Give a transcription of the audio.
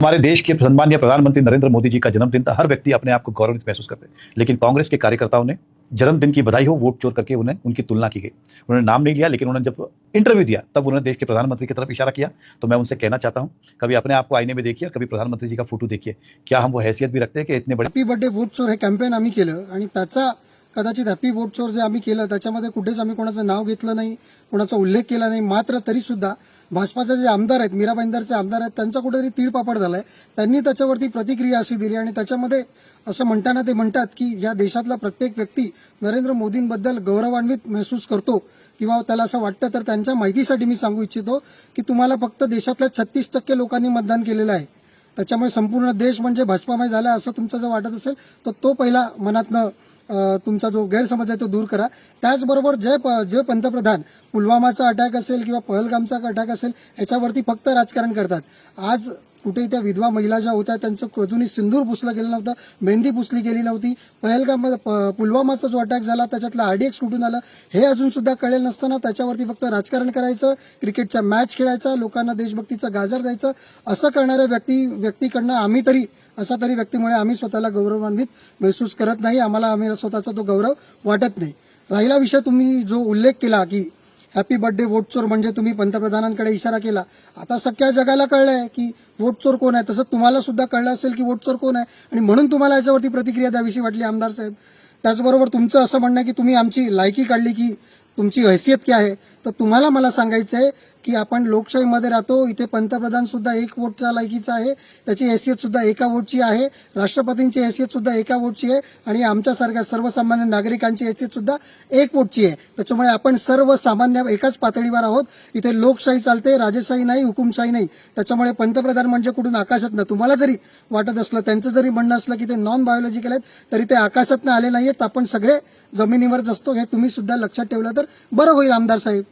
हमारे देश के सम्मानीय प्रधानमंत्री नरेंद्र मोदी जी का जन्मदिन था। हर व्यक्ति अपने आप को गौरवित महसूस करते हैं, लेकिन कांग्रेस के कार्यकर्ताओं ने जन्मदिन की बधाई हो वोट चोर करके उन्हें उनकी तुलना की गई। उन्होंने नाम नहीं लिया, लेकिन उन्होंने जब इंटरव्यू दिया तब उन्होंने देश के प्रधानमंत्री की तरफ इशारा किया। तो मैं उनसे कहना चाहता हूं, कभी अपने आप को आईने में देखिए, कभी प्रधानमंत्री जी का फोटो देखिए। क्या हम वो हैसियत भी रखते हैं कि इतने बड़े हॅपी बर्थडे वोट चोर हे कॅम्पेन आम्ही केलं आणि त्याचा कदाचित हॅपी वोट चोर जे आम्ही केलं त्याच्यामध्ये कुठेच आम्ही कोणाचं नाव घेतलं नाही, कोणाचा उल्लेख केला नाही। मात्र तरी सुद्धा भाजपाचे जे आमदार आहेत, मीरा भाईंदरचे आमदार आहेत, त्यांचा कुठेतरी तीळपापड झालाय। त्यांनी त्याच्यावरती प्रतिक्रिया अशी दिली आणि त्याच्यामध्ये असं म्हणताना ते म्हणतात की या देशातला प्रत्येक व्यक्ती नरेंद्र मोदींबद्दल गौरवान्वित महसूस करतो किंवा त्याला असं वाटतं। तर त्यांच्या माहितीसाठी मी सांगू इच्छितो की तुम्हाला फक्त देशातल्या 36% लोकांनी मतदान केलेलं आहे, त्याच्यामुळे संपूर्ण देश म्हणजे भाजपामय झाला असं तुमचं जर वाटत असेल तर तो पहिला मनातनं तुमचा जो गैरसमज आहे तो दूर करा। त्याचबरोबर जे पंतप्रधान पुलवामाचा अटॅक असेल किंवा पहलगामचा अटॅक असेल याच्यावरती फक्त राजकारण करतात। आज कुठे त्या विधवा महिला ज्या होत्या त्यांचं अजूनही सिंदूर पुसलं गेलं नव्हतं, मेहंदी पुसली गेली नव्हती। पहलगाममध्ये पुलवामाचा जो अटॅक झाला त्याच्यातला RDX कुठून आलं हे अजून सुद्धा कळेल नसताना त्याच्यावरती फक्त राजकारण करायचं, क्रिकेटच्या मॅच खेळायचा, लोकांना देशभक्तीचा गाजर द्यायचं, असं करणाऱ्या व्यक्तीकडनं आम्ही तरी अशा तरी व्यक्तीमुळे आम्ही स्वतःला गौरवान्वित महसूस करत नाही। आम्हाला स्वतःचा तो गौरव वाटत नाही। राहिला विषय तुम्ही जो उल्लेख केला की हॅपी बर्थडे वोट चोर म्हणजे तुम्ही पंतप्रधानांकडे इशारा केला। आता सगळ्या जगाला कळलंय की वोट चोर कोण आहे, तसं तुम्हाला सुद्धा कळलं असेल की वोट चोर कोण आहे आणि म्हणून तुम्हाला याच्यावरती प्रतिक्रिया द्यावीशी वाटली आमदार साहेब। त्याचबरोबर तुमचं असं म्हणणं की तुम्ही आमची लायकी काढली की तुमची हैसियत काय आहे, तर तुम्हाला मला सांगायचं आहे की आपण लोकशाहीमध्ये राहतो। इथे पंतप्रधान सुद्धा 1 वोटच्या लायकीचा आहे, त्याची हैसियत सुद्धा 1 वोटची आहे, राष्ट्रपतींची हैसियत सुद्धा 1 वोटची आहे आणि आमच्यासारख्या सर्वसामान्य नागरिकांची हैसियत सुद्धा 1 वोटची आहे। त्याच्यामुळे आपण सर्वसामान्य एकाच पातळीवर आहोत। इथे लोकशाही चालते, राजेशाही नाही, हुकुमशाही नाही। त्याच्यामुळे पंतप्रधान म्हणजे कुठून आकाशातनं तुम्हाला जरी वाटत असलं, त्यांचं जरी म्हणणं असलं की ते नॉन बायोलॉजिकल आहेत तरी ते आकाशातनं आले नाहीयेत, आपण सगळे जमिनीवरच असतो। हे तुम्ही सुद्धा लक्षात ठेवलं तर बरं होईल आमदार साहेब।